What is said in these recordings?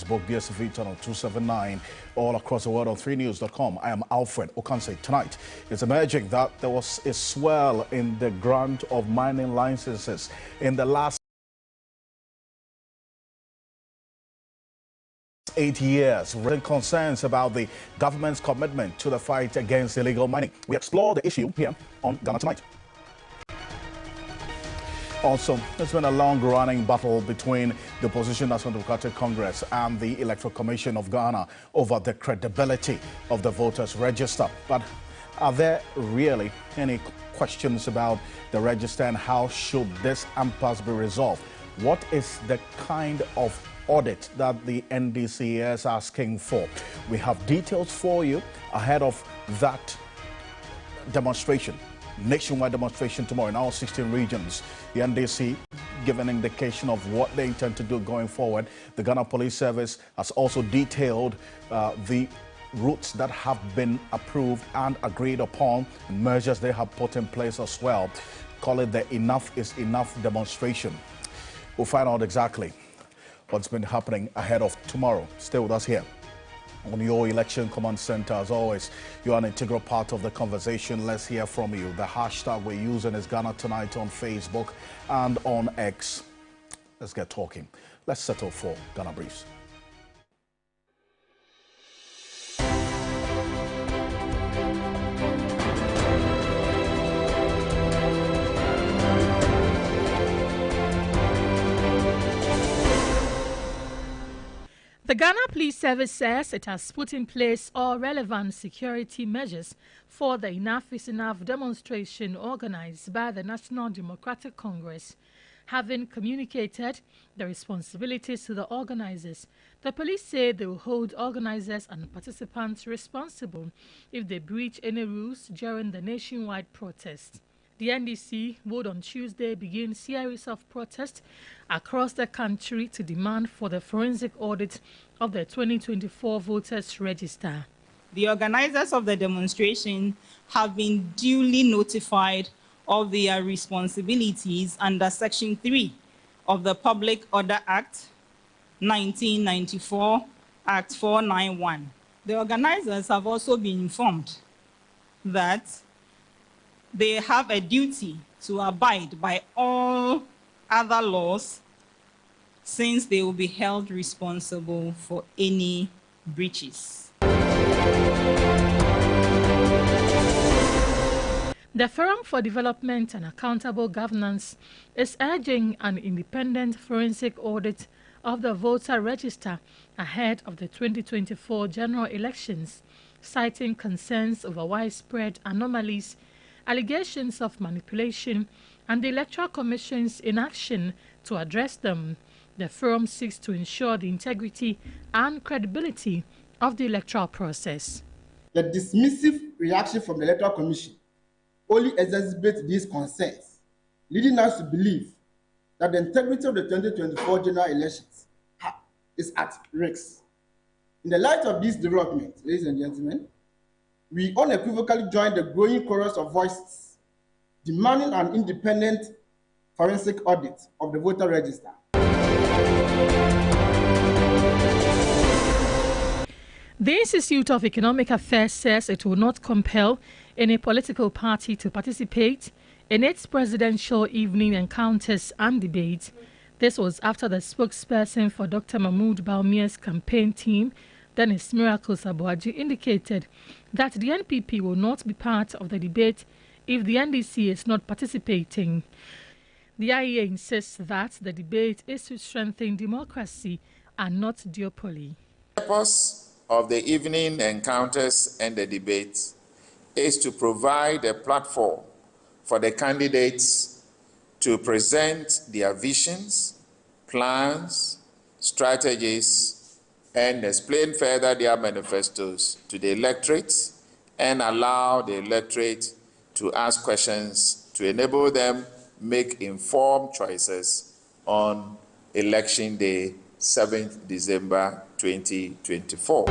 Facebook, DSTV channel 279, all across the world on 3news.com. I am Alfred Ocansey. Tonight, it's emerging that there was a swell in the grant of mining licenses in the last 8 years, raising concerns about the government's commitment to the fight against illegal mining. We explore the issue here on Ghana Tonight. Also, there's been a long-running battle between the opposition National Democratic Congress and the Electoral Commission of Ghana over the credibility of the voters' register. But are there really any questions about the register, and how should this impasse be resolved? What is the kind of audit that the NDC is asking for? We have details for you ahead of that demonstration. Nationwide demonstration tomorrow in all 16 regions. The NDC give an indication of what they intend to do going forward. The Ghana Police Service has also detailed the routes that have been approved and agreed upon, and measures they have put in place as well. Call it the Enough is Enough demonstration. We'll find out exactly what's been happening ahead of tomorrow. Stay with us here on your Election Command Center. As always, you're an integral part of the conversation. Let's hear from you. The hashtag we're using is Ghana Tonight on Facebook and on X. Let's get talking. Let's settle for Ghana Briefs. The Ghana Police Service says it has put in place all relevant security measures for the Enough is Enough demonstration organized by the National Democratic Congress. Having communicated the responsibilities to the organizers, the police say they will hold organizers and participants responsible if they breach any rules during the nationwide protest. The NDC would on Tuesday begin a series of protests across the country to demand for the forensic audit of the 2024 voters register. The organizers of the demonstration have been duly notified of their responsibilities under Section 3 of the Public Order Act 1994, Act 491. The organizers have also been informed that they have a duty to abide by all other laws, since they will be held responsible for any breaches. The Forum for Development and Accountable Governance is urging an independent forensic audit of the voter register ahead of the 2024 general elections, citing concerns over widespread anomalies, allegations of manipulation, and the Electoral Commission's inaction to address them. The forum seeks to ensure the integrity and credibility of the electoral process. The dismissive reaction from the Electoral Commission only exacerbates these concerns, leading us to believe that the integrity of the 2024 general elections is at risk. In the light of these developments, ladies and gentlemen, we unequivocally join the growing chorus of voices demanding an independent forensic audit of the voter register. The Institute of Economic Affairs says it will not compel any political party to participate in its presidential evening encounters and debates. This was after the spokesperson for Dr. Mahmoud Bawumia's campaign team, Dennis Miracles Abuaji, indicated that the NPP will not be part of the debate if the NDC is not participating. The IEA insists that the debate is to strengthen democracy and not duopoly. The purpose of the evening encounters and the debates is to provide a platform for the candidates to present their visions, plans, strategies, and explain further their manifestos to the electorate, and allow the electorate to ask questions to enable them make informed choices on Election Day, 7th December 2024.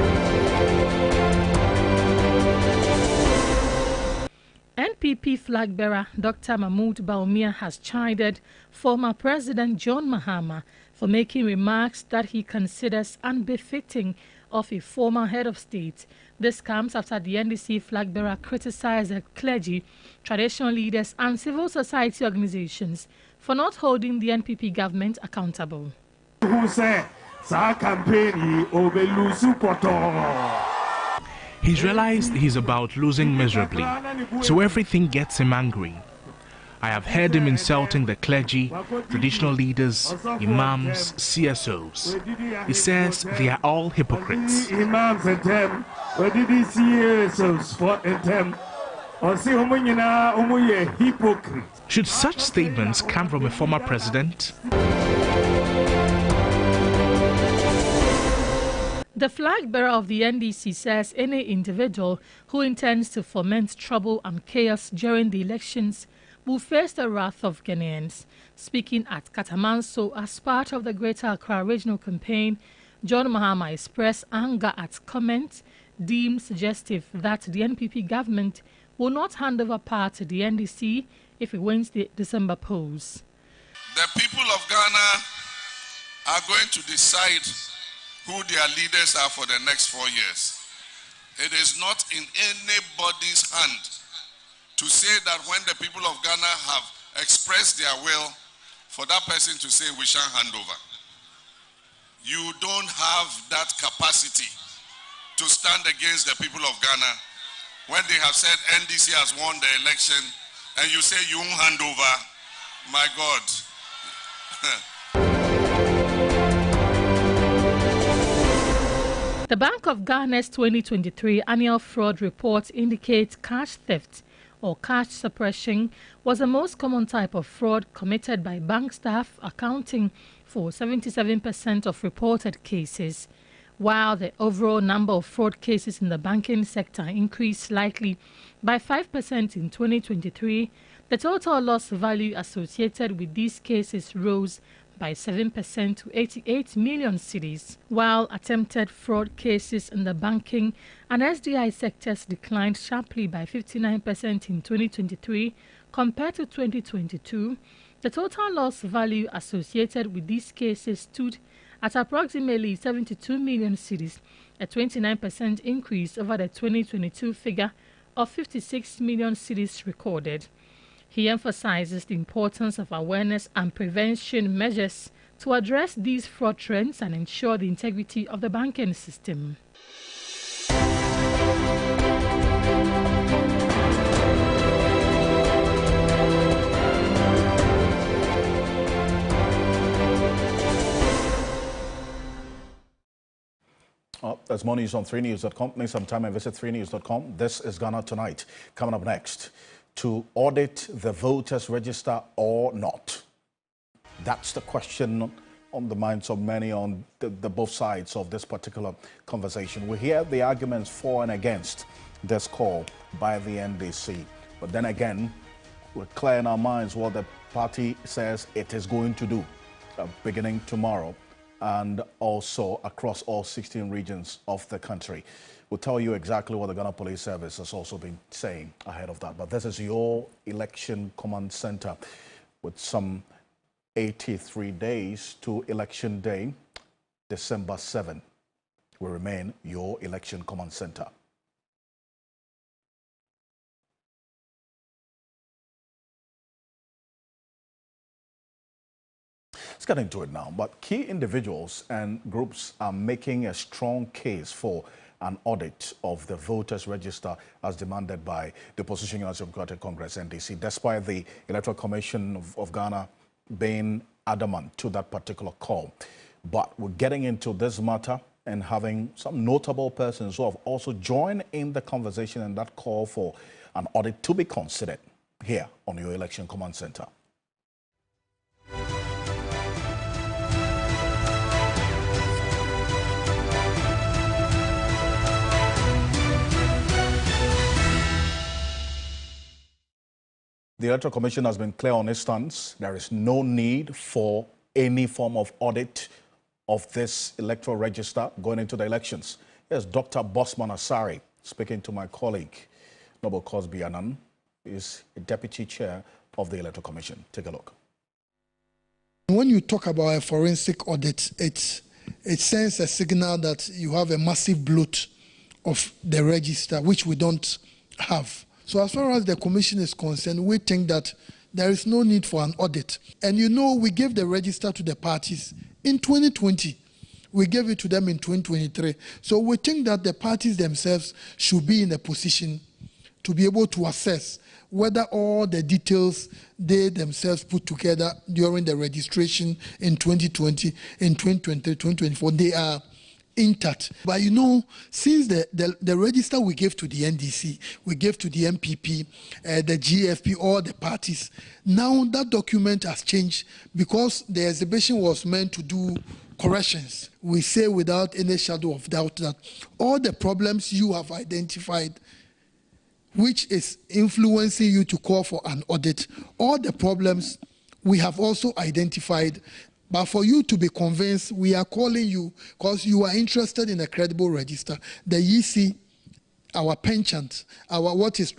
NPP flag bearer Dr. Mahmoud Bawumia has chided former President John Mahama for making remarks that he considers unbefitting of a former head of state. This comes after the NDC flag bearer criticized the clergy, traditional leaders and civil society organizations for not holding the NPP government accountable. He's realized he's about losing miserably, so everything gets him angry. I have heard him insulting the clergy, traditional leaders, imams, CSOs. He says they are all hypocrites. Should such statements come from a former president? The flag bearer of the NDC says any individual who intends to foment trouble and chaos during the elections will face the wrath of Ghanaians. Speaking at Katamanso as part of the Greater Accra Regional Campaign, John Mahama expressed anger at comments deemed suggestive that the NPP government will not hand over power to the NDC if it wins the December polls. The people of Ghana are going to decide who their leaders are for the next 4 years. It is not in anybody's hand to say that when the people of Ghana have expressed their will, for that person to say we shan't hand over. You don't have that capacity to stand against the people of Ghana when they have said NDC has won the election and you say you won't hand over. My God. The Bank of Ghana's 2023 annual fraud report indicates cash theft or cash suppression was the most common type of fraud committed by bank staff, accounting for 77% of reported cases. While the overall number of fraud cases in the banking sector increased slightly by 5% in 2023, the total loss value associated with these cases rose by 7% to 88 million cedis, while attempted fraud cases in the banking and SDI sectors declined sharply by 59% in 2023 compared to 2022. The total loss value associated with these cases stood at approximately 72 million cedis, a 29% increase over the 2022 figure of 56 million cedis recorded. He emphasizes the importance of awareness and prevention measures to address these fraud trends and ensure the integrity of the banking system. There's more news on 3news.com. Make some time and visit 3news.com. This is Ghana Tonight. Coming up next, to audit the voters' register or not? That's the question on the minds of many on the both sides of this particular conversation. We hear the arguments for and against this call by the NDC. But then again, we're clear in our minds what the party says it is going to do beginning tomorrow and also across all 16 regions of the country. We'll tell you exactly what the Ghana Police Service has also been saying ahead of that. But this is your election command center with some 83 days to election day, December 7. Will remain your election command center. Let's get into it now. But key individuals and groups are making a strong case for an audit of the voters' register as demanded by the opposition United Democratic Congress, NDC, despite the Electoral Commission of Ghana being adamant to that particular call. But we're getting into this matter and having some notable persons who have also joined in the conversation and that call for an audit to be considered here on your election command center. The Electoral Commission has been clear on its stance. There is no need for any form of audit of this electoral register going into the elections. Here's Dr. Bosman Asari speaking to my colleague, Noble Cosby Anan, who is a deputy chair of the Electoral Commission. Take a look. When you talk about a forensic audit, it sends a signal that you have a massive bloat of the register, which we don't have. So as far as the commission is concerned, we think that there is no need for an audit. And you know, we gave the register to the parties in 2020. We gave it to them in 2023. So we think that the parties themselves should be in a position to be able to assess whether all the details they themselves put together during the registration in 2020, in 2023, 2024, they are intact. But you know, since the register we gave to the NDC, we gave to the MPP, the GFP, all the parties, now that document has changed because the exhibition was meant to do corrections. We say without any shadow of doubt that all the problems you have identified, which is influencing you to call for an audit, all the problems we have also identified. But for you to be convinced, we are calling you because you are interested in a credible register. The EC, our penchant, what is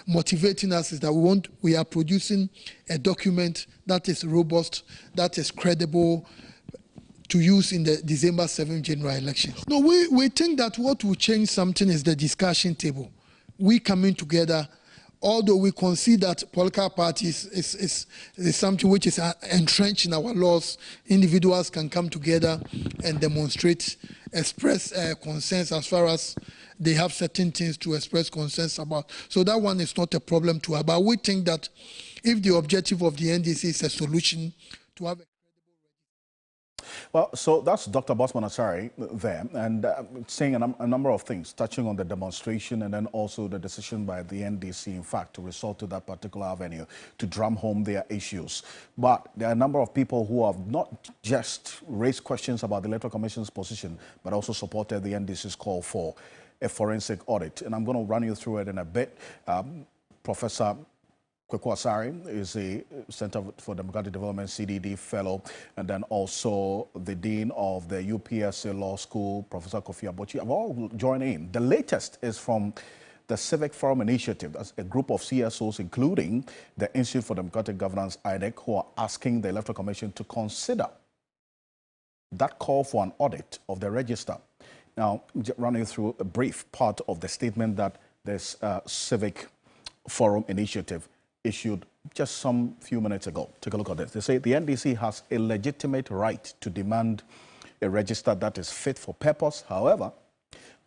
motivating us is that we are producing a document that is robust, that is credible, to use in the December 7th general elections. No, we think that what will change something is the discussion table. We coming together, although we concede that political parties is something which is entrenched in our laws. Individuals can come together and demonstrate, express concerns as far as they have certain things to express concerns about. So that one is not a problem to have. But we think that if the objective of the NDC is a solution to have a well, so that's Dr. Bosman Asare there, and saying a number of things, touching on the demonstration and then also the decision by the NDC, in fact, to resort to that particular avenue to drum home their issues. But there are a number of people who have not just raised questions about the Electoral Commission's position, but also supported the NDC's call for a forensic audit. And I'm going to run you through it in a bit. Professor Asare is a Center for Democratic Development CDD fellow, and then also the Dean of the UPSA Law School, Professor Kofi Abochi, have all joined in. The latest is from the Civic Forum Initiative. That's a group of CSOs, including the Institute for Democratic Governance, IDEC, who are asking the Electoral Commission to consider that call for an audit of the register. Now, running through a brief part of the statement that this Civic Forum Initiative issued just some few minutes ago. Take a look at this. They say the NDC has a legitimate right to demand a register that is fit for purpose. However,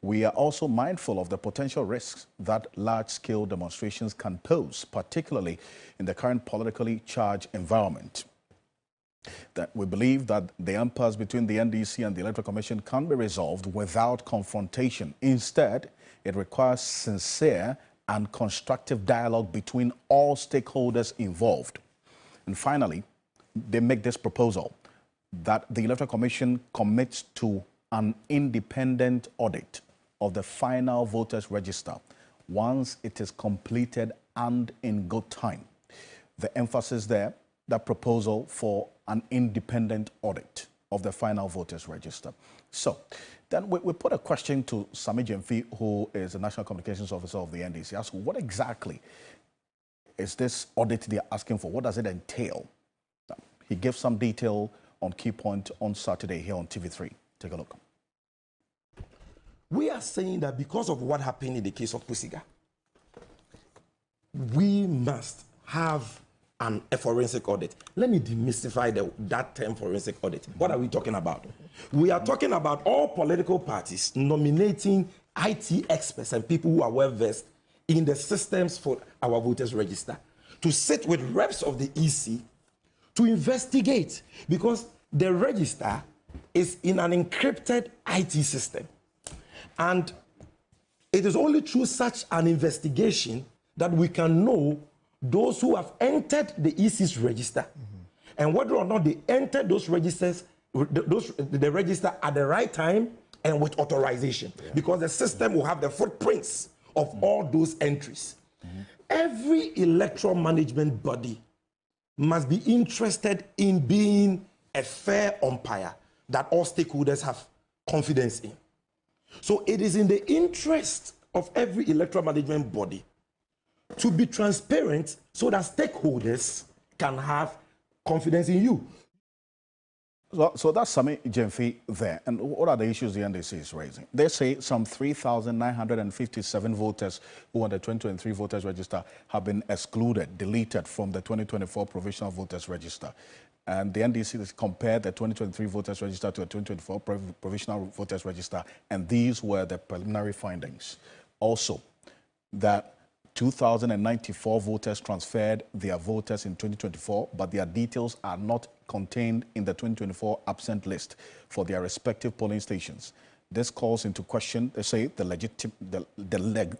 we are also mindful of the potential risks that large-scale demonstrations can pose, particularly in the current politically charged environment. That we believe that the impasse between the NDC and the Electoral Commission can be resolved without confrontation. Instead, it requires sincere and constructive dialogue between all stakeholders involved. And finally, they make this proposal that the Electoral Commission commits to an independent audit of the final voters register once it is completed and in good time. The emphasis there, that proposal for an independent audit of the final voters register. So then we put a question to Sami Jemfi, who is the National Communications Officer of the NDC. Ask, what exactly is this audit they're asking for? What does it entail? He gives some detail on key point on Saturday here on TV3. Take a look. We are saying that because of what happened in the case of Pusiga, we must have a forensic audit. Let me demystify that term forensic audit. What are we talking about? We are talking about all political parties nominating IT experts and people who are well-versed in the systems for our voters register to sit with reps of the EC to investigate, because the register is in an encrypted IT system. And it is only through such an investigation that we can know those who have entered the EC's register, and whether or not they entered those registers, the register at the right time and with authorization, because the system will have the footprints of all those entries. Every electoral management body must be interested in being a fair umpire that all stakeholders have confidence in. So it is in the interest of every electoral management body to be transparent so that stakeholders can have confidence in you. So that's Sami Jemfi there. And what are the issues the NDC is raising? They say some 3,957 voters who are on the 2023 voters register have been excluded, deleted from the 2024 provisional voters register. And the NDC has compared the 2023 voters register to the 2024 provisional voters register, and these were the preliminary findings. Also, that 2,094 voters transferred their voters in 2024, but their details are not contained in the 2024 absent list for their respective polling stations. This calls into question, they say, the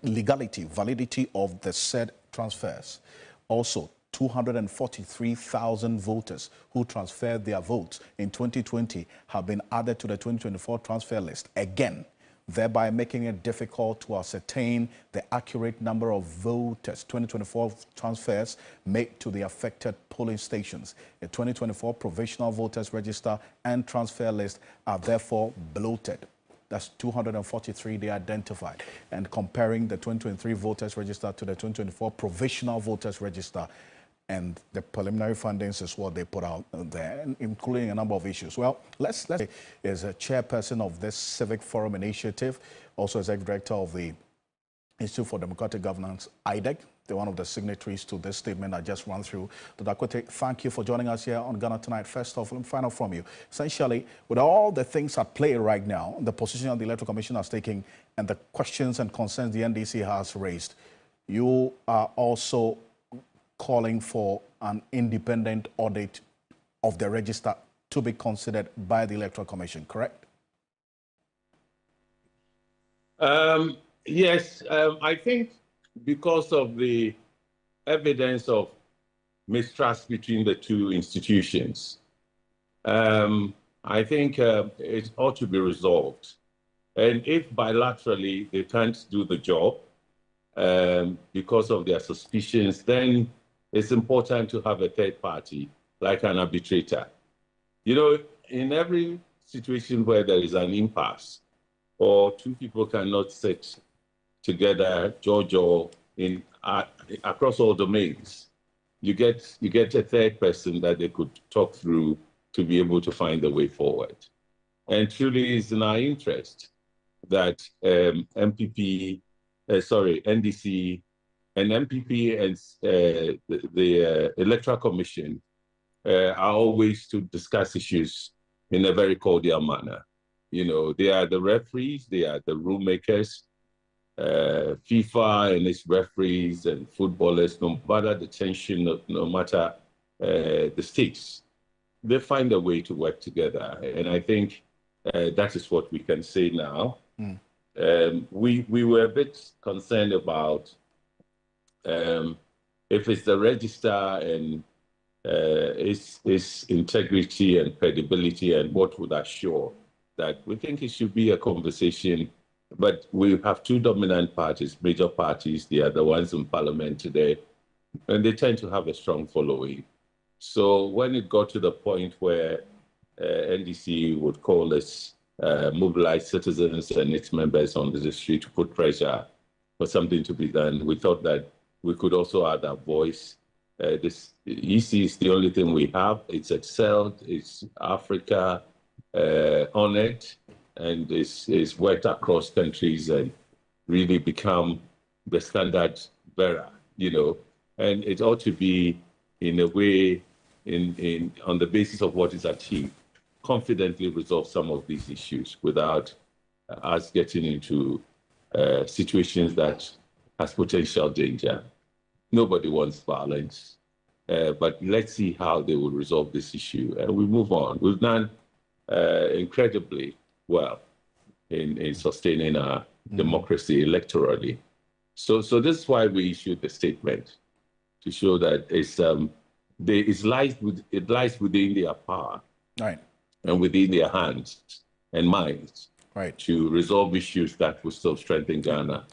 legality, validity of the said transfers. Also, 243,000 voters who transferred their votes in 2020 have been added to the 2024 transfer list again, thereby making it difficult to ascertain the accurate number of voters 2024 transfers made to the affected polling stations. The 2024 provisional voters register and transfer list are therefore bloated. That's 243 they identified. And comparing the 2023 voters register to the 2024 provisional voters register, and the preliminary findings is what they put out there, including a number of issues. Well, let's say is a chairperson of this Civic Forum Initiative, also executive director of the Institute for Democratic Governance, IDEG. They're one of the signatories to this statement I just ran through. Dr. Akwete, thank you for joining us here on Ghana Tonight. First off, let me find out from you. Essentially, with all the things at play right now, the position the Electoral Commission has taken, and the questions and concerns the NDC has raised, you are also calling for an independent audit of the register to be considered by the Electoral Commission, correct? Yes, I think because of the evidence of mistrust between the two institutions, I think it ought to be resolved. And if bilaterally they can't do the job because of their suspicions, then it's important to have a third party, like an arbitrator. You know, in every situation where there is an impasse or two people cannot sit together, jaw in across all domains, you get a third person that they could talk through to be able to find a way forward. And truly, it's in our interest that NDC and MPP and the Electoral Commission are always to discuss issues in a very cordial manner. You know, they are the referees, they are the rule makers. FIFA and its referees and footballers, no matter the tension, no matter the stakes, they find a way to work together. And I think that is what we can say now. We were a bit concerned about if it's the register and its integrity and credibility and what would assure that. We think it should be a conversation, but we have two dominant parties, major parties. They are the ones in parliament today, and they tend to have a strong following. So when it got to the point where NDC would call us, mobilize citizens and its members on the street to put pressure for something to be done, we thought that we could also add our voice. This EC is the only thing we have. It's excelled. It's Africa honored, and it's worked across countries and really become the standard bearer, you know. And it ought to be, in a way, on the basis of what is achieved, confidently resolve some of these issues without us getting into situations that has potential danger. Nobody wants violence, but let's see how they will resolve this issue, and we move on. We've done incredibly well in sustaining our democracy electorally. So this is why we issued the statement, to show that it lies within their power, right, and within their hands and minds, right, to resolve issues that will still strengthen Ghana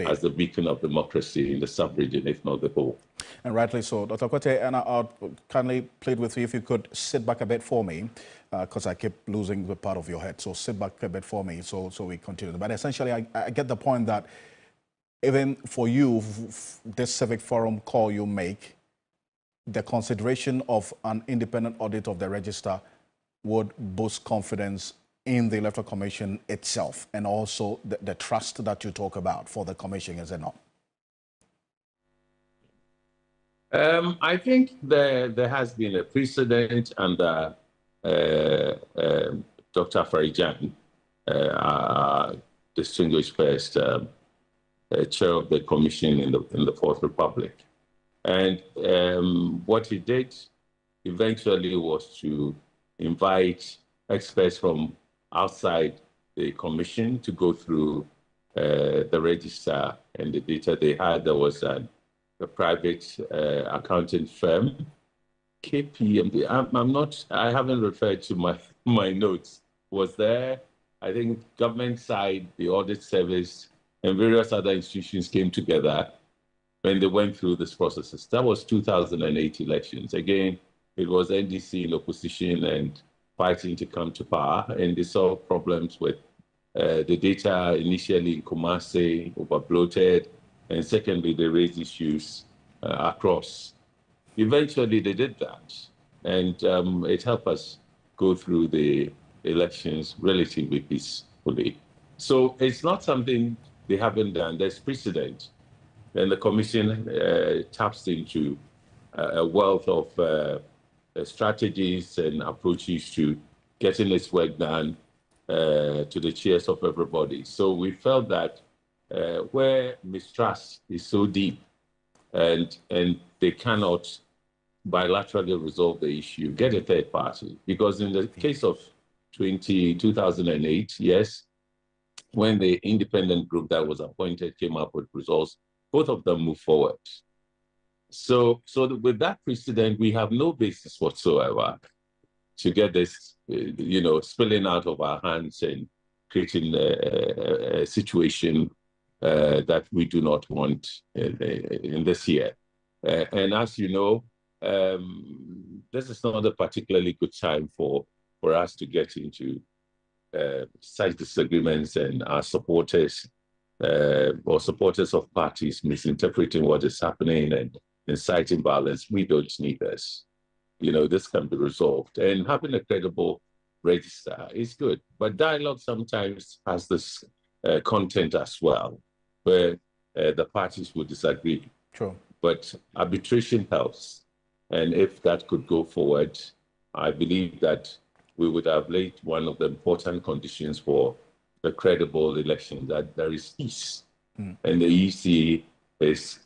as the beacon of democracy in the sub-region, if not the whole. And rightly so. Dr. Akwete, and I'll kindly plead with you if you could sit back a bit for me, because I keep losing the part of your head. So sit back a bit for me so we continue. But essentially, I get the point that even for you, this civic forum call you make, the consideration of an independent audit of the register would boost confidence in the Electoral Commission itself and also the trust that you talk about for the Commission, is it not? I think there has been a precedent under Dr. Farijan, our distinguished first chair of the Commission in the Fourth Republic. And what he did eventually was to invite experts from outside the Commission to go through the register and the data they had. There was a private accounting firm, KPMG. I haven't referred to my notes. Was there, I think, government side, the audit service, and various other institutions came together when they went through these processes. That was 2008 elections. Again, it was NDC in opposition and fighting to come to power, and they saw problems with the data initially in Kumasi, over-bloated, and secondly, they raised issues across. Eventually, they did that, and it helped us go through the elections relatively peacefully. So it's not something they haven't done. There's precedent. And the Commission taps into a wealth of strategies and approaches to getting its work done to the cheers of everybody. So we felt that where mistrust is so deep and they cannot bilaterally resolve the issue, get a third party. Because in the case of 2008, yes, when the independent group that was appointed came up with results, both of them moved forward. So with that precedent, we have no basis whatsoever to get this, spilling out of our hands and creating a situation that we do not want in this year. And as you know, this is not a particularly good time for us to get into such disagreements and our supporters or supporters of parties misinterpreting what is happening and inciting violence. We don't need this. This can be resolved. And having a credible register is good. But dialogue sometimes has this content as well, where the parties will disagree. True. But arbitration helps. And if that could go forward, I believe that we would have laid one of the important conditions for a credible election, that there is peace. And the EC is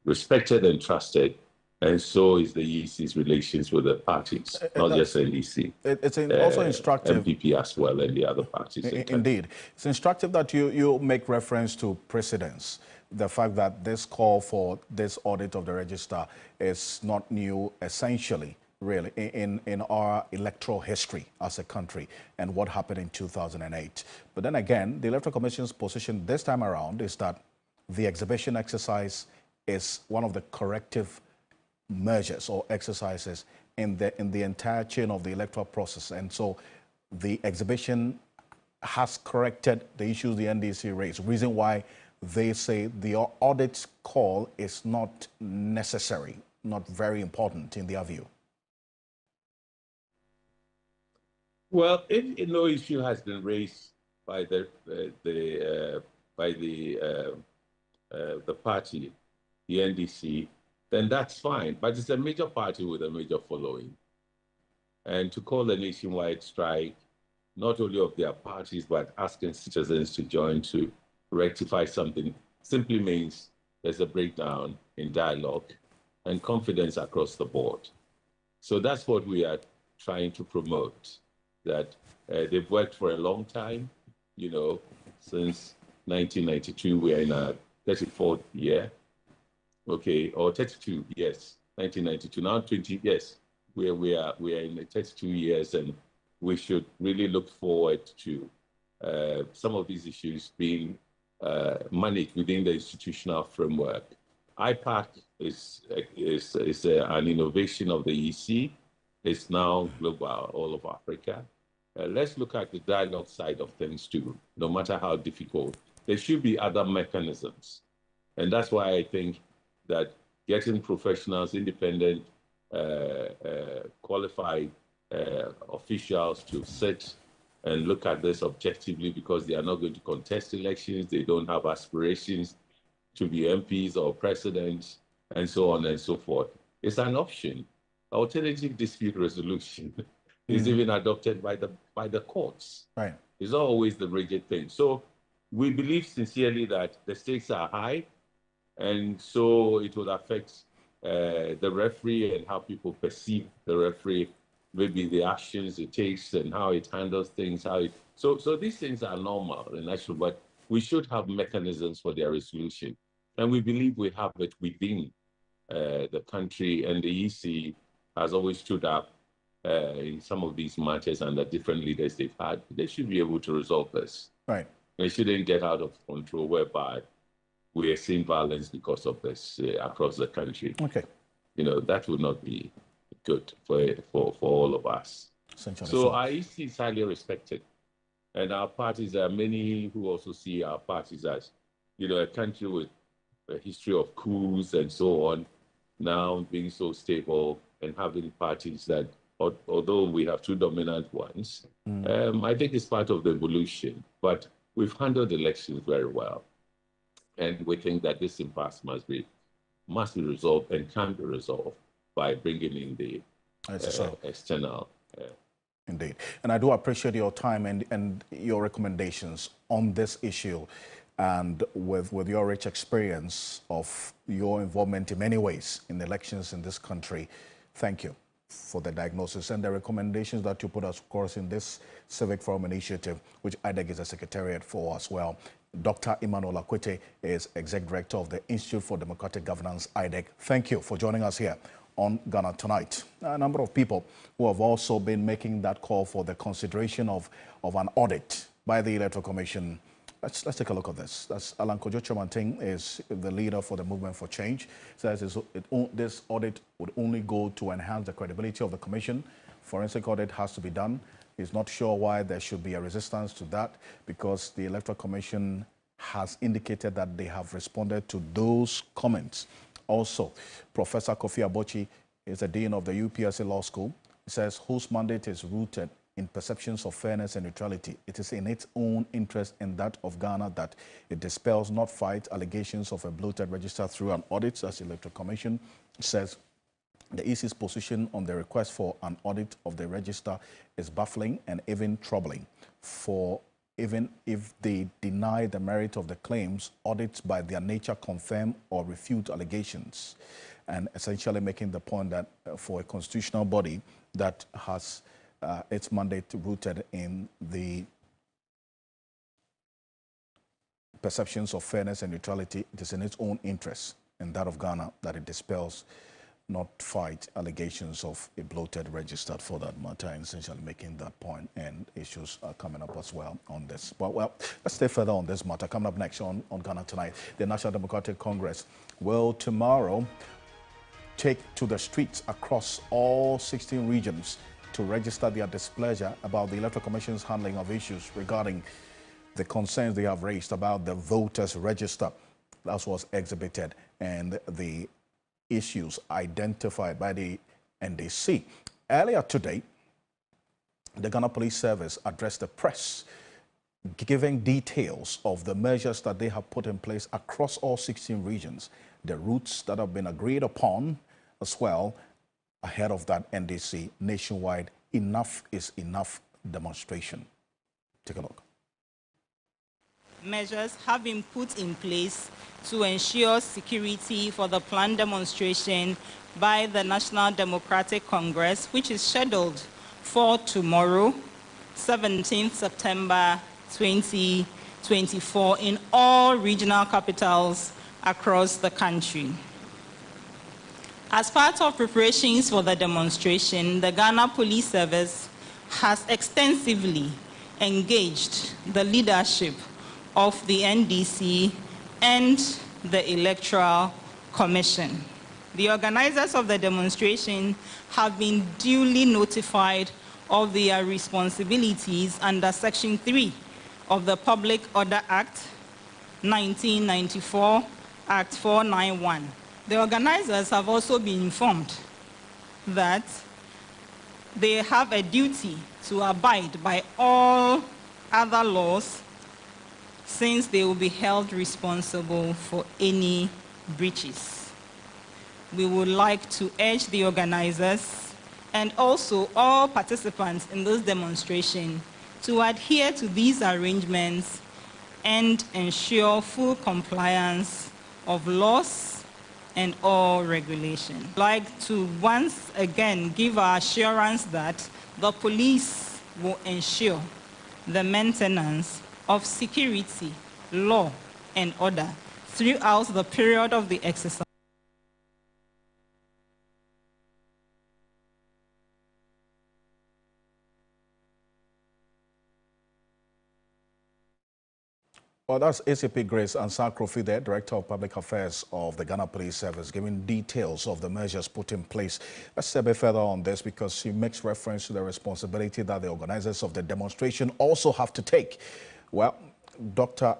respected and trusted, and so is the EC's relations with the parties, not just NDC. It's also instructive. MPP as well, and the other parties. Indeed. It's instructive that you make reference to precedents. The fact that this call for this audit of the register is not new, essentially, really, in our electoral history as a country and what happened in 2008. But then again, the Electoral Commission's position this time around is that the exhibition exercise is one of the corrective measures or exercises in the entire chain of the electoral process. And so the exhibition has corrected the issues the NDC raised. Reason why they say the audit call is not necessary, not very important in their view. Well, if no issue has been raised by the party, the NDC, then that's fine. But it's a major party with a major following. And to call a nationwide strike, not only of their parties, but asking citizens to join to rectify something, simply means there's a breakdown in dialogue and confidence across the board. So that's what we are trying to promote, that they've worked for a long time, since 1992. We are in our 34th year. Okay, or 32, yes, 1992, now 20, yes. We are in the 32 years, and we should really look forward to some of these issues being managed within the institutional framework. IPAC is an innovation of the EC. It's now global, all of Africa. Let's look at the dialogue side of things too, no matter how difficult. There should be other mechanisms. And that's why I think that getting professionals, independent, qualified officials to sit and look at this objectively, because they are not going to contest elections. They don't have aspirations to be MPs or presidents, and so on and so forth. It's an option. Alternative dispute resolution is even adopted by the courts. Right. It's not always the rigid thing. So we believe sincerely that the stakes are high, and so it will affect the referee and how people perceive the referee, maybe the actions it takes and how it handles things. So these things are normal and natural, but we should have mechanisms for their resolution, and we believe we have it within the country, and the EC has always stood up in some of these matters under different leaders they've had. They should be able to resolve this. Right. They shouldn't get out of control whereby we are seeing violence because of this across the country. Okay. You know, that would not be good for all of us. So our EC is highly respected. And our parties, there are many who also see our parties as, you know, a country with a history of coups and so on, now being so stable and having parties that, although we have two dominant ones, I think it's part of the evolution. But we've handled elections very well. And we think that this impasse must be resolved and can be resolved by bringing in the external. Indeed. And I do appreciate your time and your recommendations on this issue. And with your rich experience of your involvement in many ways in elections in this country, thank you for the diagnosis and the recommendations that you put, of course, in this Civic Forum initiative, which IDEC is a secretariat for as well. Dr. Emmanuel Akwete is Exec Director of the Institute for Democratic Governance, IDEC. Thank you for joining us here on Ghana Tonight. A number of people who have also been making that call for the consideration of an audit by the Electoral Commission. Let's take a look at this. That's Alan Kojo Chomanting, is the leader for the Movement for Change. Says this audit would only go to enhance the credibility of the commission. Forensic audit has to be done. He's not sure why there should be a resistance to that, because the Electoral Commission has indicated that they have responded to those comments. Also, Professor Kofi Abochi is the Dean of the UPSA Law School. He says whose mandate is rooted in perceptions of fairness and neutrality. It is in its own interest and that of Ghana that it dispels, not fight, allegations of a bloated register through an audit, as the Electoral Commission says. The EC's position on the request for an audit of the register is baffling and even troubling. For even if they deny the merit of the claims, audits by their nature confirm or refute allegations, and essentially making the point that for a constitutional body that has its mandate rooted in the perceptions of fairness and neutrality, it is in its own interest and that of Ghana that it dispels, not fight, allegations of a bloated register for that matter, and essentially making that point, and issues are coming up as well on this. But well, let's stay further on this matter. Coming up next on Ghana Tonight, the National Democratic Congress will tomorrow take to the streets across all 16 regions to register their displeasure about the Electoral Commission's handling of issues regarding the concerns they have raised about the voters' register that was exhibited and the issues identified by the NDC. Earlier today, the Ghana Police Service addressed the press, giving details of the measures that they have put in place across all 16 regions, the routes that have been agreed upon as well, ahead of that NDC nationwide Enough is Enough demonstration. Take a look. Measures have been put in place to ensure security for the planned demonstration by the National Democratic Congress, which is scheduled for tomorrow, 17th September 2024, in all regional capitals across the country. As part of preparations for the demonstration, the Ghana Police Service has extensively engaged the leadership of the NDC and the Electoral Commission. The organizers of the demonstration have been duly notified of their responsibilities under Section 3 of the Public Order Act 1994, Act 491. The organizers have also been informed that they have a duty to abide by all other laws, since they will be held responsible for any breaches. We would like to urge the organizers and also all participants in this demonstration to adhere to these arrangements and ensure full compliance of laws and all regulations. I'd like to once again give our assurance that the police will ensure the maintenance of security, law, and order throughout the period of the exercise. Well, that's ACP Grace Ansah-Krofi, the Director of Public Affairs of the Ghana Police Service, giving details of the measures put in place. Let's say a bit further on this, because she makes reference to the responsibility that the organizers of the demonstration also have to take. Well, Dr.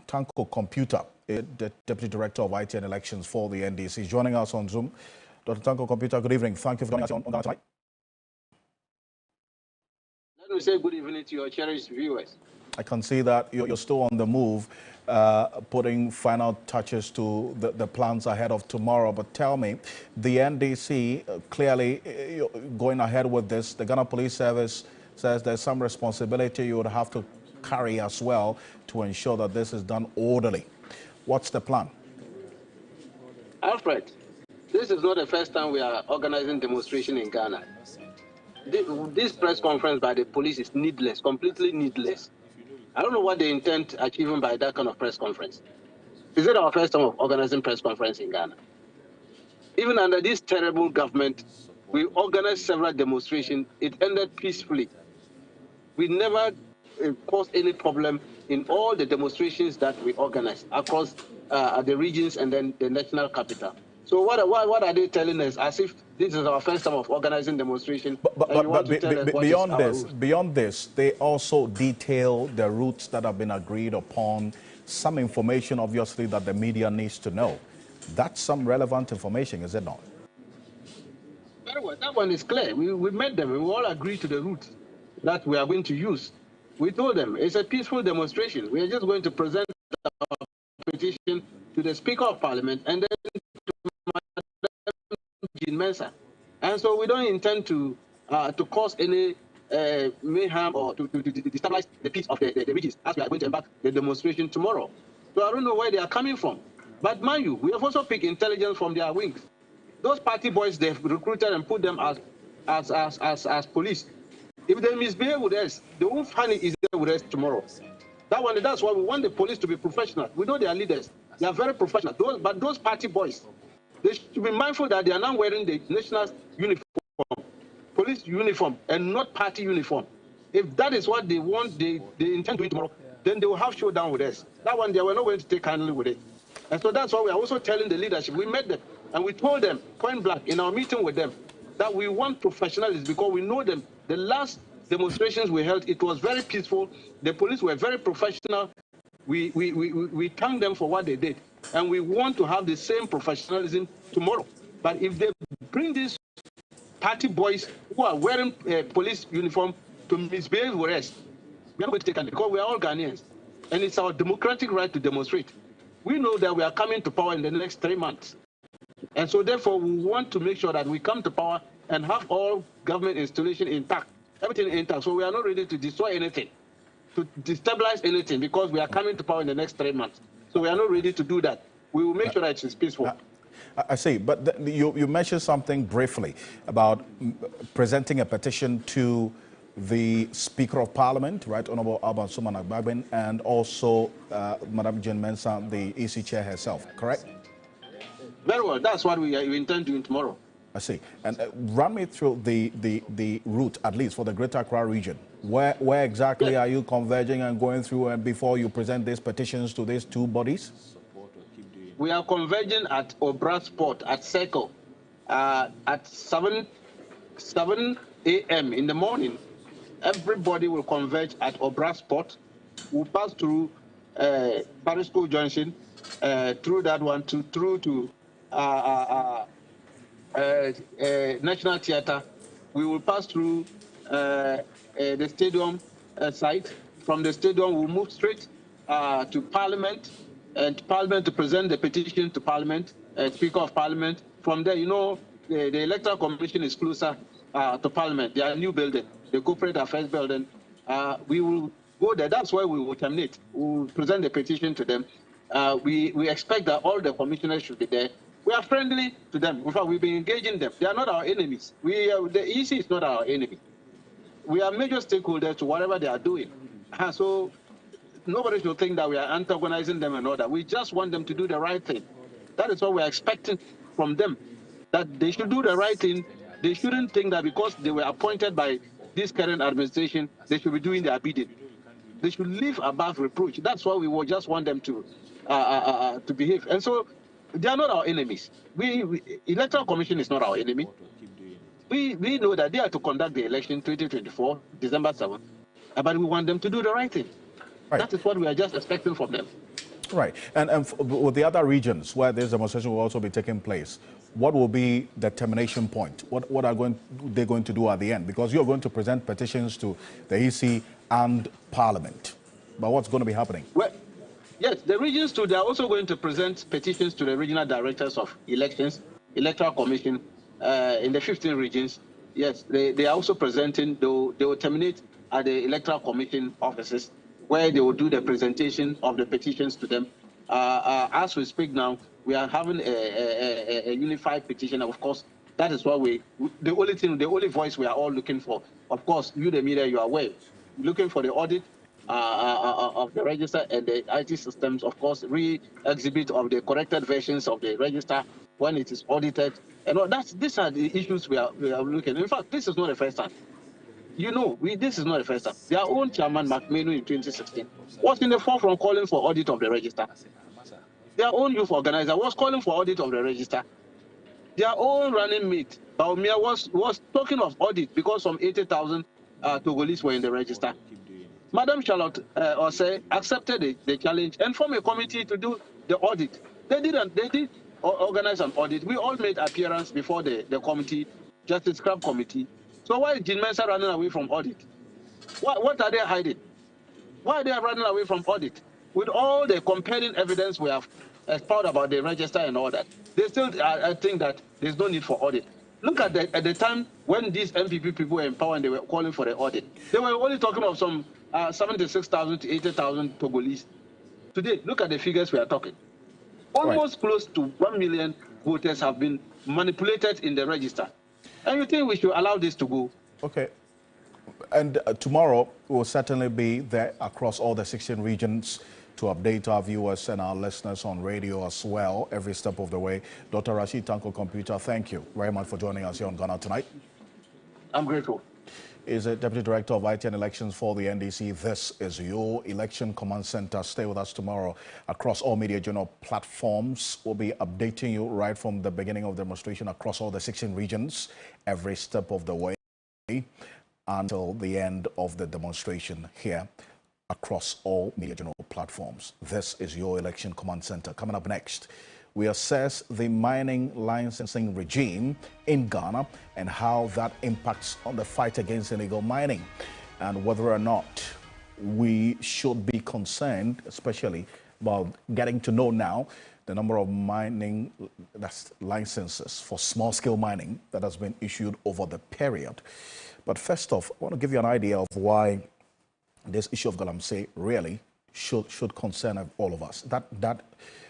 Tanko Computer, the Deputy Director of IT and Elections for the NDC, is joining us on Zoom. Dr. Tanko Computer, good evening. Thank you for joining us on Ghana Tonight. Let me say good evening to your cherished viewers. I can see that you're still on the move, putting final touches to the plans ahead of tomorrow. But tell me, the NDC clearly going ahead with this. The Ghana Police Service says there's some responsibility you would have to carry as well to ensure that this is done orderly. What's the plan? Alfred, this is not the first time we are organizing demonstration in Ghana. This press conference by the police is needless, completely needless. I don't know what they intend achieving by that kind of press conference. Is it our first time of organizing press conference in Ghana? Even under this terrible government, we organized several demonstrations. It ended peacefully. We never caused any problem in all the demonstrations that we organized across the regions and then the national capital. So what are they telling us, as if this is our first time of organizing demonstration? But beyond this, they also detail the routes that have been agreed upon, some information, obviously, that the media needs to know. That's some relevant information, is it not? Very well, that one is clear. We met them. We all agreed to the route that we are going to use. We told them it's a peaceful demonstration. We are just going to present our petition to the Speaker of Parliament and then Mensa. And so we don't intend to cause any mayhem or to destabilize the peace of the regions as we are going to embark the demonstration tomorrow. So I don't know where they are coming from. But mind you, we have also picked intelligence from their wings. Those party boys they've recruited and put them as police. If they misbehave with us, they won't find it easier with us tomorrow. That's why we want the police to be professional. We know they are leaders. They are very professional. But those party boys, they should be mindful that they are now wearing the national uniform, police uniform, and not party uniform. If that is what they want, they intend to do tomorrow, then they will have showdown with us. That one, they were not going to take kindly with it. And so that's why we are also telling the leadership. We met them, and we told them, point blank, in our meeting with them, that we want professionalism because we know them. The last demonstrations we held, it was very peaceful. The police were very professional. We thank them for what they did. And we want to have the same professionalism tomorrow. But if they bring these party boys who are wearing police uniform to misbehave with us, we are going to take it because we are all Ghanaians. And it's our democratic right to demonstrate. We know that we are coming to power in the next 3 months. And so therefore, we want to make sure that we come to power and have all government installation intact, everything intact. So we are not ready to destroy anything, to destabilize anything, because we are coming to power in the next 3 months. So we are not ready to do that. We will make sure that it is peaceful. I see, but you mentioned something briefly about presenting a petition to the Speaker of Parliament, right, Honorable Alban Suman Agbagben, and also Madam Jane Mensa, the EC chair herself, correct? Very well. That's what we intend doing tomorrow. I see. And run me through the route, at least for the Greater Accra region. Where exactly are you converging and going through and before you present these petitions to these two bodies? We are converging at Obra Sport, at Circle, at 7 a.m. in the morning. Everybody will converge at Obra Sport. We'll pass through Paris School Junction, through that one, through to National Theatre, we will pass through the stadium site. From the stadium, we'll move straight to Parliament, and Parliament to present the petition to Parliament, Speaker of Parliament. From there, the Electoral Commission is closer to Parliament. Their new building, the Corporate Affairs building. We will go there. That's where we will terminate. We will present the petition to them. We expect that all the commissioners should be there. We are friendly to them. In fact, we've been engaging them. They are not our enemies. The EC is not our enemy. We are major stakeholders to whatever they are doing. So nobody should think that we are antagonizing them and all that. We just want them to do the right thing. That is what we are expecting from them, that they should do the right thing. They shouldn't think that because they were appointed by this current administration, they should be doing their bidding. They should live above reproach. That's why we will just want them to behave. And so they are not our enemies. Electoral Commission is not our enemy. We know that they are to conduct the election 2024, December 7th, but we want them to do the right thing. Right. That is what we are just expecting from them. Right. And with the other regions where this demonstration will also be taking place, what will be the termination point? What are they going to do at the end? Because you're going to present petitions to the EC and Parliament. But what's going to be happening? Well, yes, the regions too, they're also going to present petitions to the regional directors of elections, Electoral Commission, in the 15 regions. Yes, they are also presenting. They will terminate at the Electoral Commission offices, where they will do the presentation of the petitions to them. As we speak now, we are having a unified petition. Of course, that is what the only voice we are all looking for. Of course, you, the media, you are aware, looking for the audit of the register and the IT systems, of course, re-exhibit of the corrected versions of the register when it is audited. And these are the issues we are looking at. In fact, this is not the first time. This is not the first time. Their own chairman, McMahon, in 2016, was in the forefront calling for audit of the register. Their own youth organizer was calling for audit of the register. Their own running mate, Baumia, was talking of audit because some 80,000 Togolese were in the register. Madam Charlotte Osei accepted the challenge and formed a committee to do the audit. They did organize an audit. We all made appearance before the committee, Justice Crab Committee. So why is Jean Mensa running away from audit? What are they hiding? Why are they running away from audit? With all the compelling evidence we have found about the register and all that, they still think that there's no need for audit. Look at the time when these MPP people were in power and they were calling for the audit. They were only talking of some 76,000 to 80,000 Togolese. Today, look at the figures we are talking. Almost close to 1 million voters have been manipulated in the register. And you think we should allow this to go? Okay. And tomorrow we'll certainly be there across all the 16 regions to update our viewers and our listeners on radio as well, every step of the way. Dr. Rashid Tanko Computer, thank you very much for joining us here on Ghana Tonight. I'm grateful. Is a Deputy Director of IT and Elections for the NDC. This is your Election Command Center. Stay with us tomorrow across all media journal platforms. We'll be updating you right from the beginning of the demonstration across all the 16 regions, every step of the way, until the end of the demonstration here across all media journal platforms. This is your Election Command Center. Coming up next, we assess the mining licensing regime in Ghana and how that impacts on the fight against illegal mining, and whether or not we should be concerned, especially about getting to know now the number of mining licenses for small-scale mining that has been issued over the period. But first off, I want to give you an idea of why this issue of galamsey really should concern all of us. That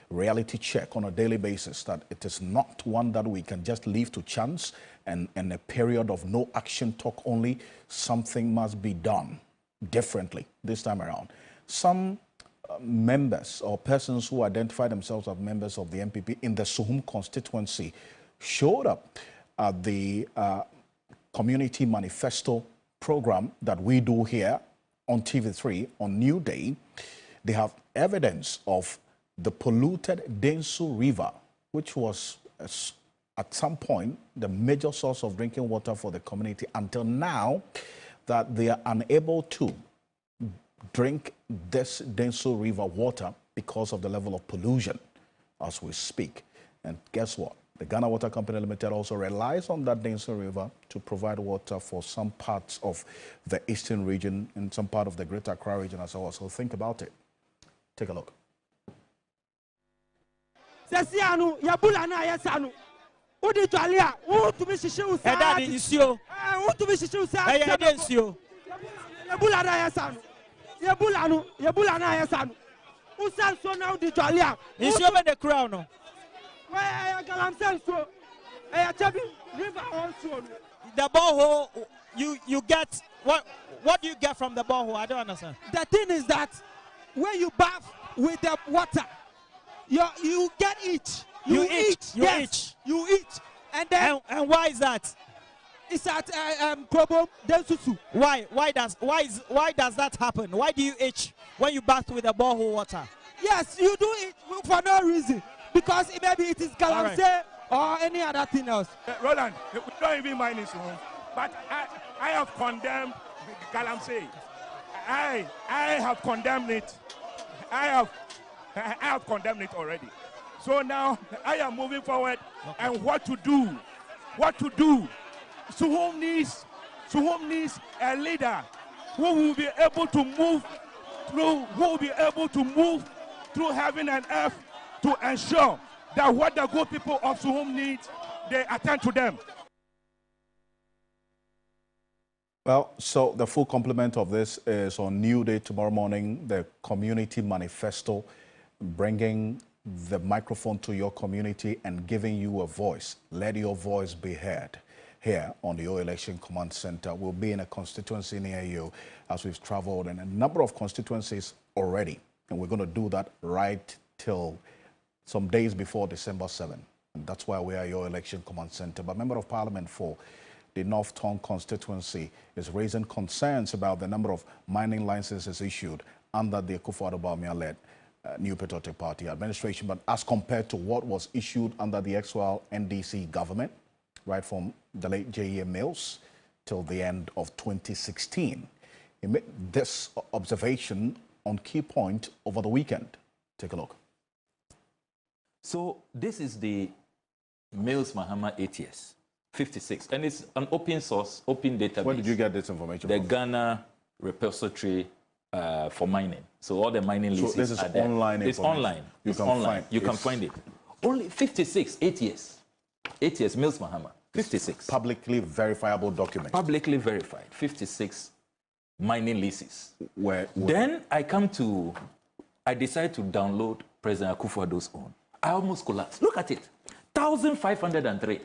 reality check on a daily basis, that it is not one that we can just leave to chance and in a period of no action talk only. Something must be done differently this time around. Some members or persons who identify themselves as members of the MPP in the Suhum constituency showed up at the community manifesto program that we do here on TV3 on New Day. They have evidence of the polluted Densu River, which was at some point the major source of drinking water for the community, until now that they are unable to drink this Densu River water because of the level of pollution as we speak. And guess what? The Ghana Water Company Limited also relies on that Denison River to provide water for some parts of the eastern region and some part of the Greater Accra region as well. So think about it. Take a look. The borehole, you get what do you get from the borehole? I don't understand. The thing is that when you bath with the water, you get it. You eat. And then and why is that? It's at Kobo Densusu. Why does that happen? Why do you itch when you bath with the borehole water? Yes, you do it for no reason, because maybe it is galamsey or any other thing else. Roland, we don't even mind this one, but I have condemned galamsey. I have condemned it. I have condemned it already. So now I am moving forward, and what to do? Suhum needs a leader who will be able to move through heaven and earth to ensure that what the good people of Suhum need, they attend to them. Well, so the full complement of this is on New Day tomorrow morning, the community manifesto, bringing the microphone to your community and giving you a voice. Let your voice be heard. Here on the Your Election Command Center. We'll be in a constituency near you as we've traveled in a number of constituencies already. And we're going to do that right till some days before December 7. And that's why we are Your Election Command Center. But Member of Parliament for the North Tongue constituency is raising concerns about the number of mining licenses issued under the Akufo-Addo Bawumia-led New Patriotic Party administration, but as compared to what was issued under the ex-Royal NDC government, right from the late J.E.M. Mills till the end of 2016. He made this observation on Key Point over the weekend. Take a look. So this is the Mills Mahama ATS 56, and it's an open source, open database. Where did you get this information The from? Ghana repository for mining. So all the mining leases this is are there. online It's online. It's online. You can find it. Only 56 ATS. ATS Mills Mahama. 56. Publicly verifiable documents. Publicly verified. 56 mining leases. Then I decide to download President Akufo-Addo's own. I almost collapsed. Look at it. 1,503.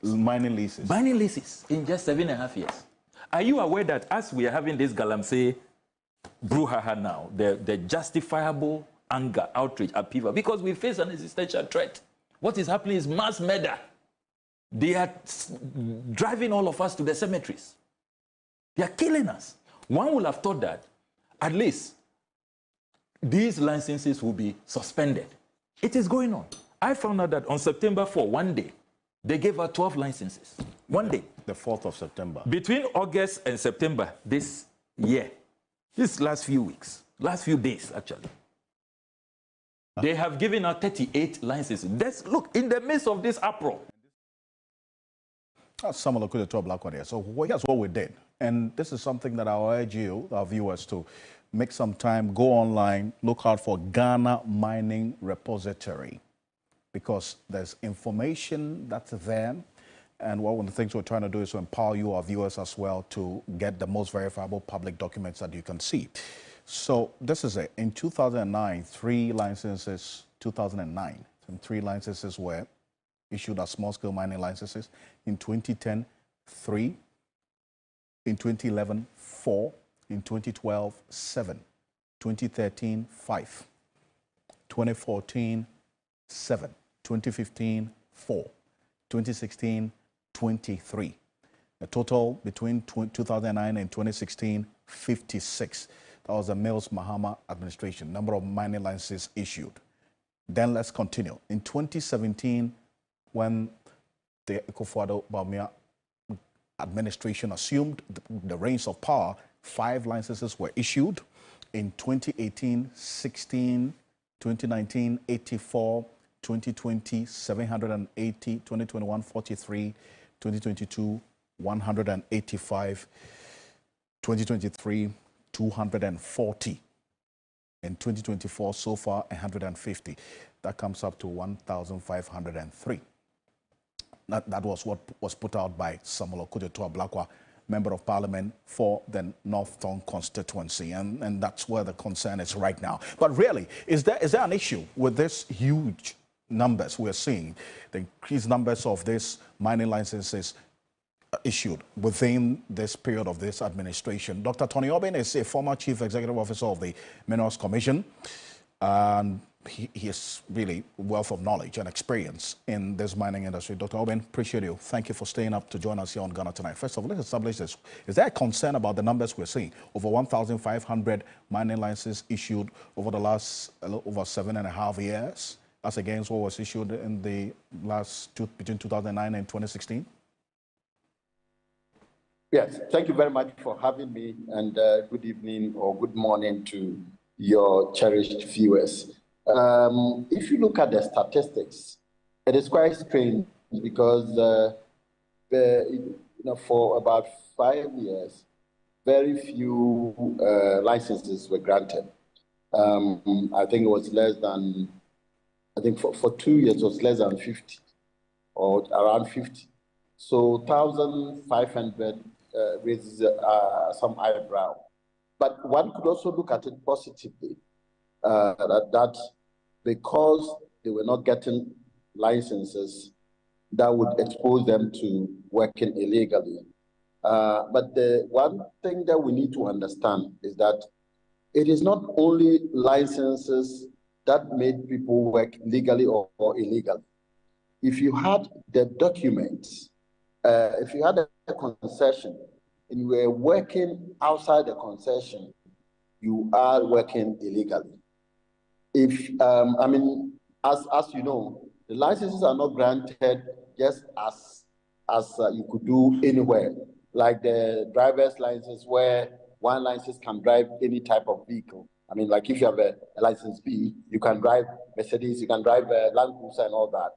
Mining leases. Mining leases in just 7.5 years. Are you aware that as we are having this galamsey brouhaha now, the justifiable anger, outrage, upheaval, because we face an existential threat. What is happening is mass murder. They are driving all of us to the cemeteries. They are killing us. One would have thought that at least these licenses will be suspended. It is going on. I found out that on September 4, one day, they gave out 12 licenses. One day. The 4th of September. Between August and September this year, this last few weeks, last few days actually, they have given out 38 licenses. Look, in the midst of this uproar. Some look at the 12 black one here. So here's what we did. And this is something that I'll urge you, our viewers, to make some time, go online, look out for Ghana Mining Repository, because there's information that's there. And one of the things we're trying to do is to empower you, our viewers, as well, to get the most verifiable public documents that you can see. So this is it. In 2009, 3 licenses, 2009, and 3 licenses were issued as small-scale mining licenses. In 2010, 3. In 2011, 4. In 2012, 7. 2013, 5. 2014, 7. 2015, 4. 2016, 23. The total between 2009 and 2016, 56. That was the Mills Mahama administration, number of mining licenses issued. Then let's continue. In 2017, when the Akufo-Addo Bawumia administration assumed the reins of power, 5 licenses were issued. In 2018, 16, 2019, 84, 2020, 780, 2021, 43, 2022, 185, 2023, 240, and 2024 so far 150. That comes up to 1,503. That was what was put out by Samuel Okujeto Ablakwa, Member of Parliament for the North Tongue constituency, and that's where the concern is right now. But really, is there an issue with this huge numbers we're seeing, the increased numbers of these mining licenses issued within this period of this administration? Dr. Tony Obin is a former Chief Executive Officer of the Minerals Commission, and he is really a wealth of knowledge and experience in this mining industry. Dr. Obin, appreciate you. Thank you for staying up to join us here on Ghana Tonight. First of all, let's establish this. Is there a concern about the numbers we're seeing? Over 1,500 mining licenses issued over the last over 7.5 years, as against what was issued in the between 2009 and 2016? Yes, thank you very much for having me, and good evening or good morning to your cherished viewers. If you look at the statistics, it is quite strange because for about 5 years, very few licenses were granted. I think it was less than, for 2 years it was less than 50 or around 50. So 1,500 raises some eyebrow. But one could also look at it positively, that because they were not getting licenses, that would expose them to working illegally. But the one thing that we need to understand is that it is not only licenses that made people work legally or illegally. If you had the documents, if you had a concession and you were working outside the concession, you are working illegally. If, as you know, the licenses are not granted just as you could do anywhere, like the driver's license where one license can drive any type of vehicle. I mean, like if you have a license B, you can drive Mercedes, you can drive a Land Cruiser and all that.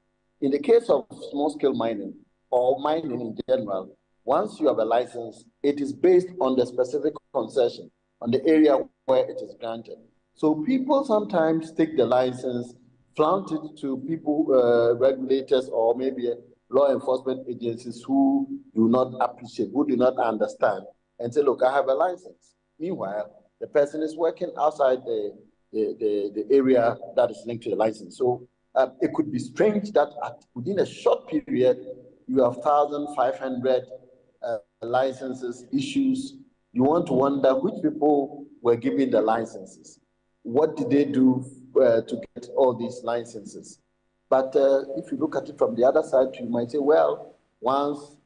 In the case of small-scale mining or mining in general, once you have a license, it is based on the specific concession, on the area where it is granted. So people sometimes take the license, flaunt it to people, regulators, or maybe law enforcement agencies who do not appreciate, who do not understand, and say, look, I have a license. Meanwhile, the person is working outside the area that is linked to the license. So it could be strange that within a short period, you have 1,500 licenses, issues. You want to wonder which people were given the licenses. What did they do to get all these licenses? But if you look at it from the other side, you might say, well, once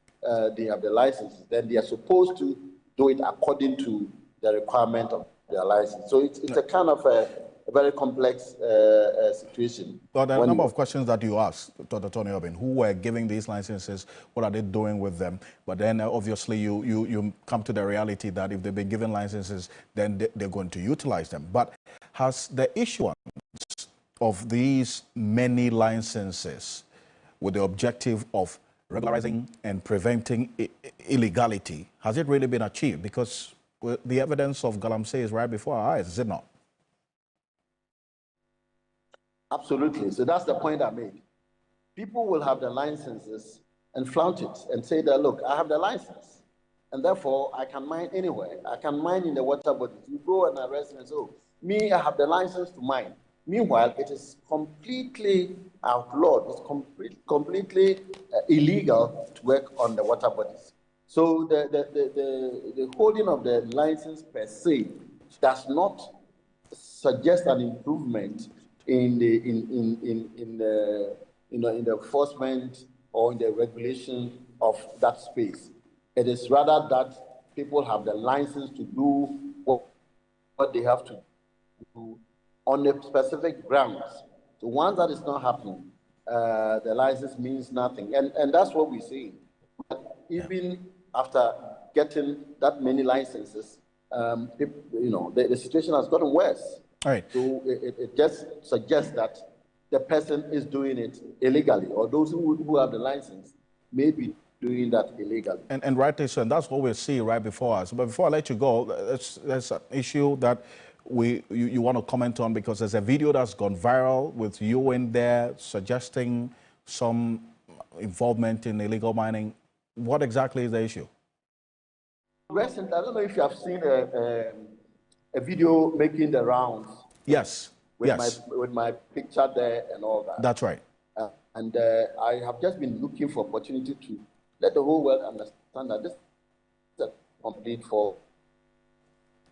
they have the licenses, then they are supposed to do it according to the requirement of their license. So it's a kind of a very complex situation. But a number of questions that you asked, Dr. Tony Obin, who were giving these licenses, what are they doing with them? But then obviously you come to the reality that if they've been given licenses, then they're going to utilize them. But has the issuance of these many licenses with the objective of regularizing and preventing illegality, has it really been achieved? Because the evidence of galamsey is right before our eyes, is it not? Absolutely. So that's the point I made. People will have the licenses and flaunt it and say that, look, I have the license, and therefore I can mine anywhere. I can mine in the water bodies. You go and arrest me and say, oh, me, I have the license to mine. Meanwhile, it is completely outlawed. It's completely illegal to work on the water bodies. So the holding of the license per se does not suggest an improvement in the enforcement or in the regulation of that space. It is rather that people have the license to do what they have to do on a specific grounds. So once that is not happening, the license means nothing, and that's what we're seeing. But even after getting that many licenses, the situation has gotten worse. All right. So it just suggests that the person is doing it illegally, or those who have the license may be doing that illegally. And rightly so, and that's what we see right before us. But before I let you go, there's an issue that you want to comment on, because there's a video that's gone viral with you in there suggesting some involvement in illegal mining. What exactly is the issue? Recently, I don't know if you have seen a video making the rounds. Yes. With my picture there and all that. That's right. And I have just been looking for opportunity to let the whole world understand that this is a complete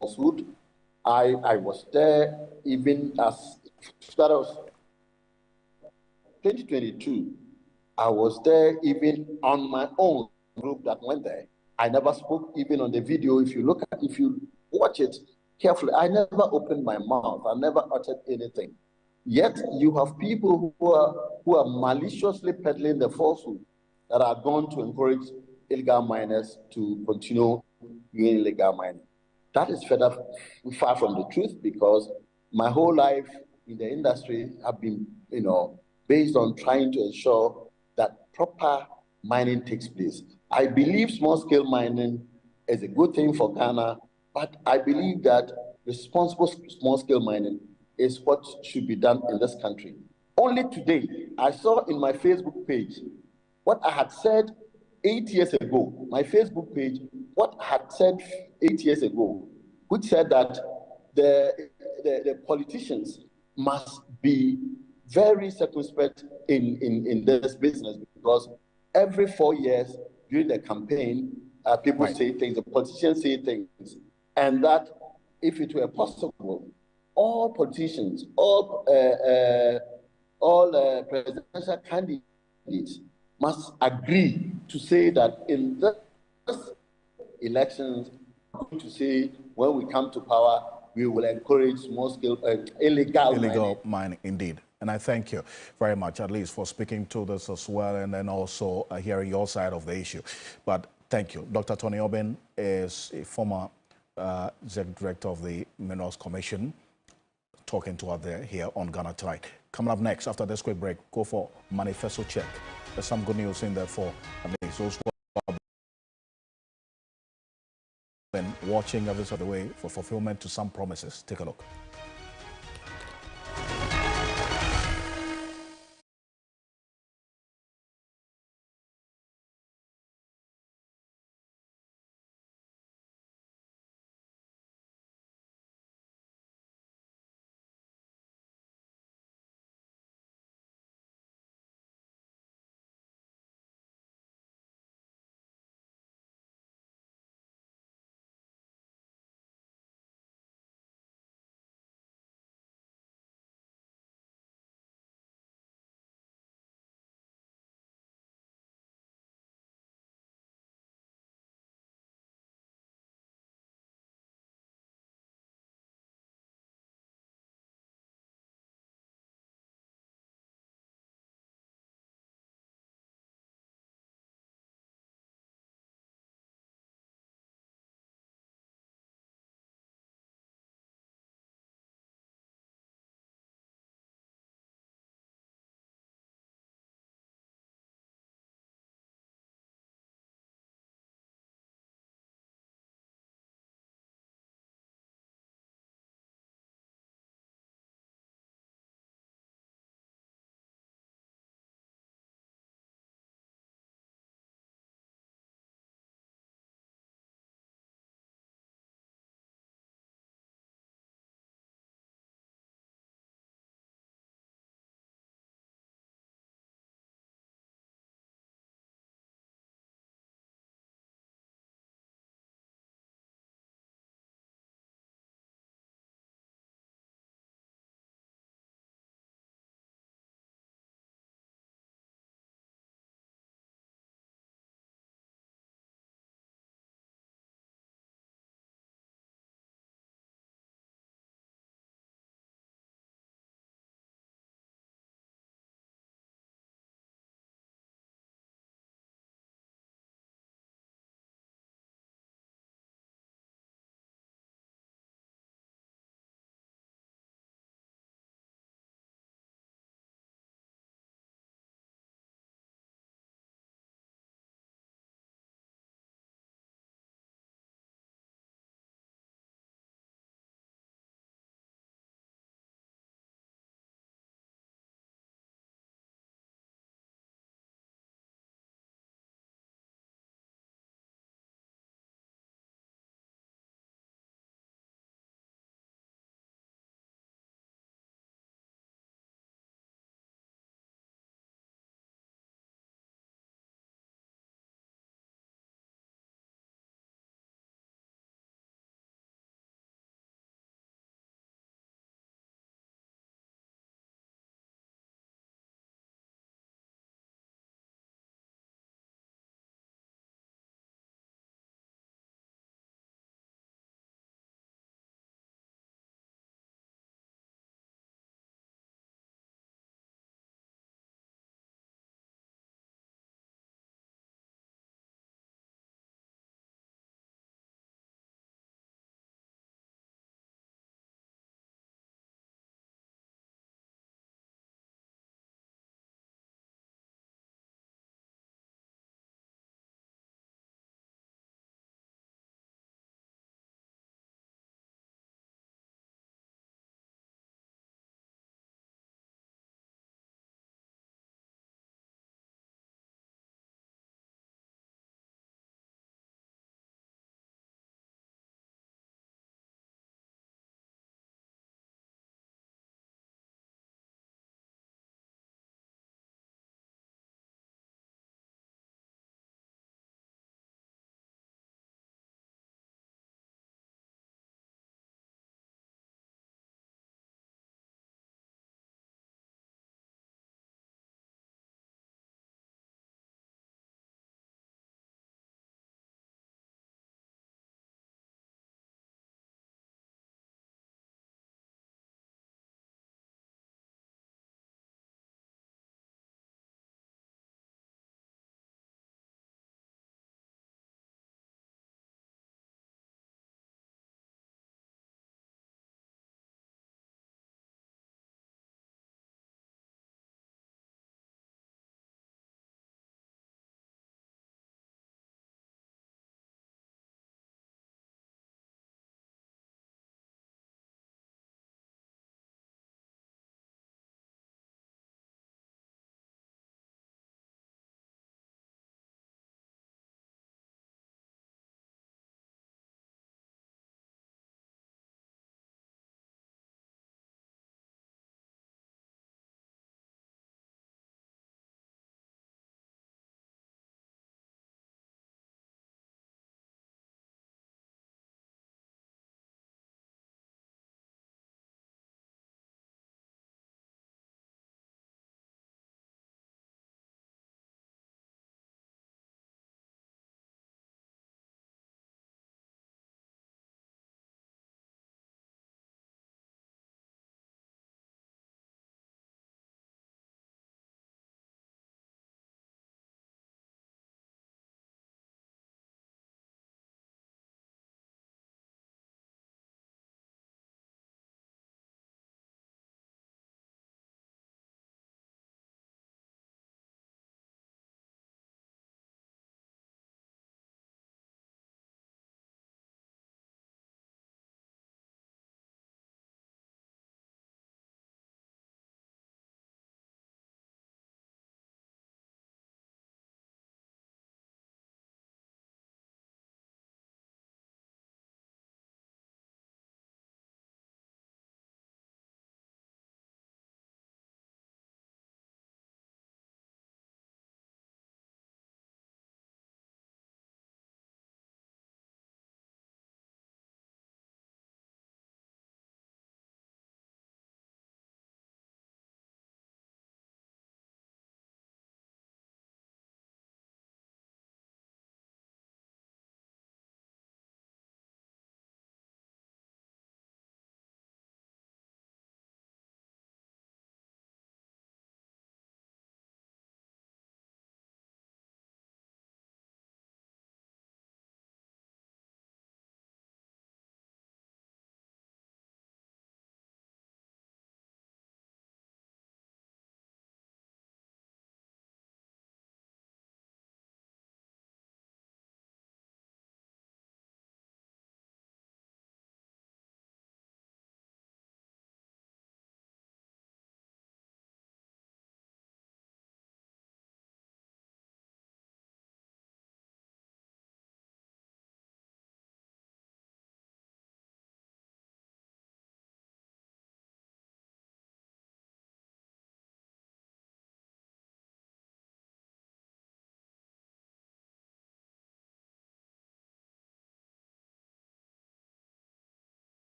falsehood. I was there even as that was 2022. I was there even on my own group that went there. I never spoke even on the video. If you watch it carefully, I never opened my mouth. I never uttered anything. Yet you have people who are maliciously peddling the falsehood that are going to encourage illegal miners to continue doing illegal mining. That is far from the truth, because my whole life in the industry have been, based on trying to ensure that proper mining takes place. I believe small-scale mining is a good thing for Ghana, but I believe that responsible small-scale mining is what should be done in this country. Only today, I saw in my Facebook page what I had said 8 years ago, my Facebook page, what I had said 8 years ago, which said that the politicians must be very circumspect in this business, because every 4 years during the campaign, people say things, the politicians say things, and that if it were possible, all politicians, all presidential candidates must agree to say that in this elections, to say when we come to power, we will encourage small-scale illegal mining. Indeed. And I thank you very much, at least, for speaking to this as well, and then also hearing your side of the issue. But thank you. Dr. Tony Obin is a former executive director of the Minerals Commission, talking to us here on Ghana Tonight. Coming up next, after this quick break, go for Manifesto Check. There's some good news in there for those who have been watching every sort of way for fulfillment to some promises. Take a look.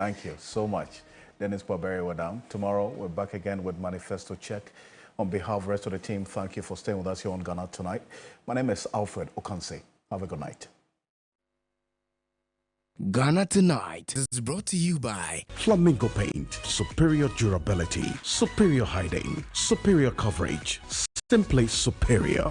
Thank you so much. Dennis Barberi, we're down. Tomorrow, we're back again with Manifesto Check. On behalf of the rest of the team, thank you for staying with us here on Ghana Tonight. My name is Alfred Ocansey. Have a good night. Ghana Tonight is brought to you by Flamingo Paint. Superior durability, superior hiding, superior coverage, simply superior.